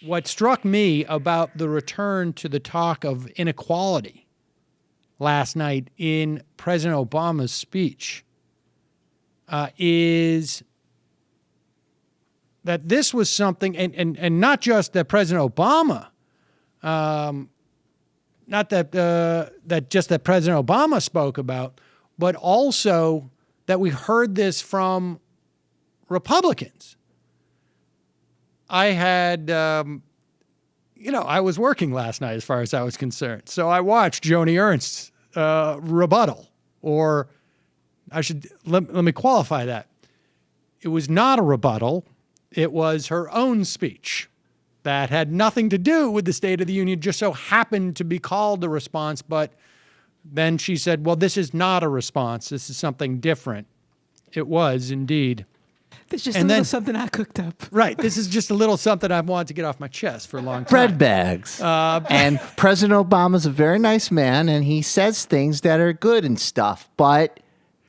what struck me about the return to the talk of inequality last night in President Obama's speech is that this was something, and not just that President Obama, not that that President Obama spoke about, but also that we heard this from Republicans. I had, I was working last night as far as I was concerned. So I watched Joni Ernst's rebuttal, or let me qualify that. It was not a rebuttal. It was her own speech that had nothing to do with the State of the Union, just so happened to be called a response. But then she said, well, this is not a response. This is something different. It was indeed. This is just something I cooked up. Right. This is just a little something I've wanted to get off my chest for a long time. Bread bags. And President Obama's a very nice man, and he says things that are good and stuff, but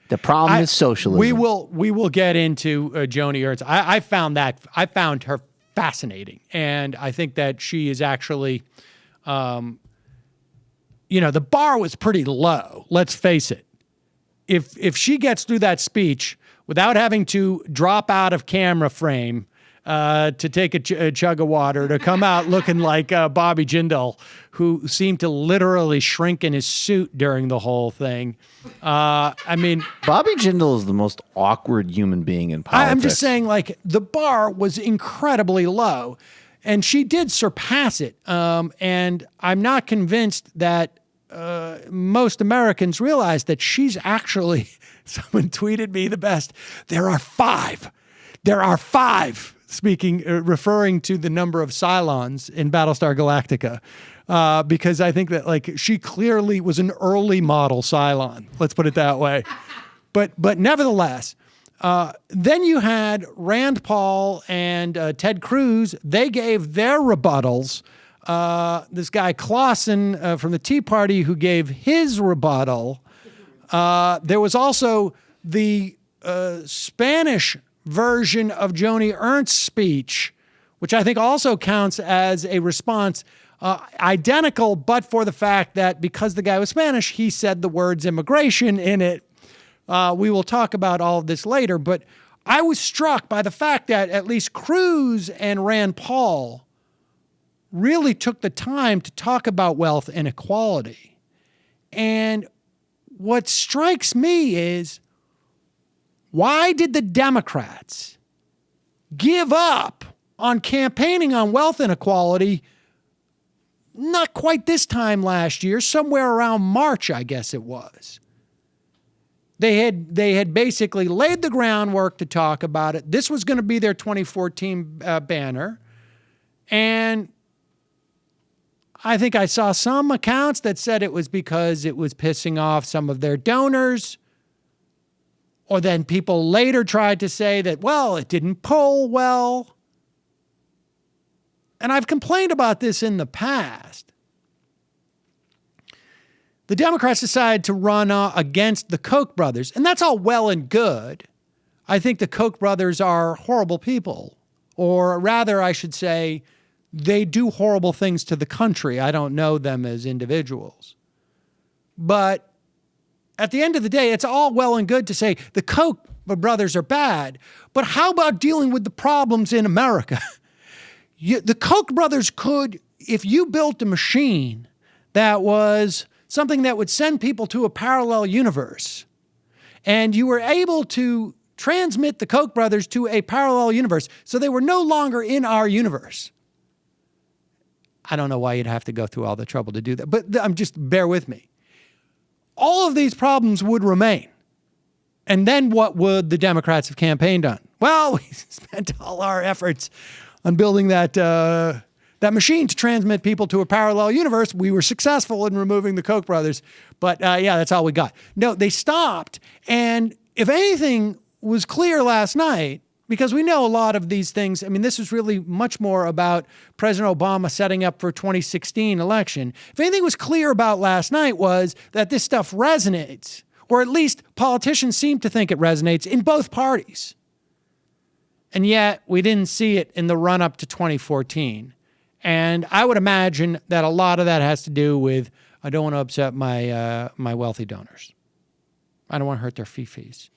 the problem is socialism. We will get into Joni Ernst. I found her fascinating, and I think that she is actually, the bar was pretty low. Let's face it. If she gets through that speech without having to drop out of camera frame to take a chug of water, to come out looking like Bobby Jindal, who seemed to literally shrink in his suit during the whole thing. Bobby Jindal is the most awkward human being in politics. I'm just saying, the bar was incredibly low, and she did surpass it. And I'm not convinced that most Americans realize that she's actually, someone tweeted me the best, there are five, referring to the number of Cylons in Battlestar Galactica, because I think that she clearly was an early model Cylon, let's put it that way. But nevertheless, then you had Rand Paul and Ted Cruz. They gave their rebuttals. This guy Clausen from the Tea Party, who gave his rebuttal. There was also the Spanish version of Joni Ernst's speech, which I think also counts as a response, identical, but for the fact that because the guy was Spanish, he said the words immigration in it. We will talk about all of this later, but I was struck by the fact that at least Cruz and Rand Paul really took the time to talk about wealth inequality. And what strikes me is, why did the Democrats give up on campaigning on wealth inequality not quite this time last year, somewhere around March, I guess it was? They had basically laid the groundwork to talk about it. This was going to be their 2014 banner. And I think I saw some accounts that said it was because it was pissing off some of their donors. Or then people later tried to say that, well, it didn't poll well. And I've complained about this in the past. The Democrats decided to run against the Koch brothers, and that's all well and good. I think the Koch brothers are horrible people, or rather, I should say, they do horrible things to the country. I don't know them as individuals. But at the end of the day, it's all well and good to say the Koch brothers are bad, but how about dealing with the problems in America? The Koch brothers could, if you built a machine that was something that would send people to a parallel universe, and you were able to transmit the Koch brothers to a parallel universe, so they were no longer in our universe. I don't know why you'd have to go through all the trouble to do that, but bear with me. All of these problems would remain. And then what would the Democrats have campaigned on? Well, we spent all our efforts on building that machine to transmit people to a parallel universe. We were successful in removing the Koch brothers, but that's all we got. No, they stopped. And if anything was clear last night, because we know a lot of these things, this is really much more about President Obama setting up for 2016 election. If anything was clear about last night was that this stuff resonates, or at least politicians seem to think it resonates in both parties. And yet we didn't see it in the run-up to 2014. And I would imagine that a lot of that has to do with I don't want to upset my my wealthy donors. I don't want to hurt their fees.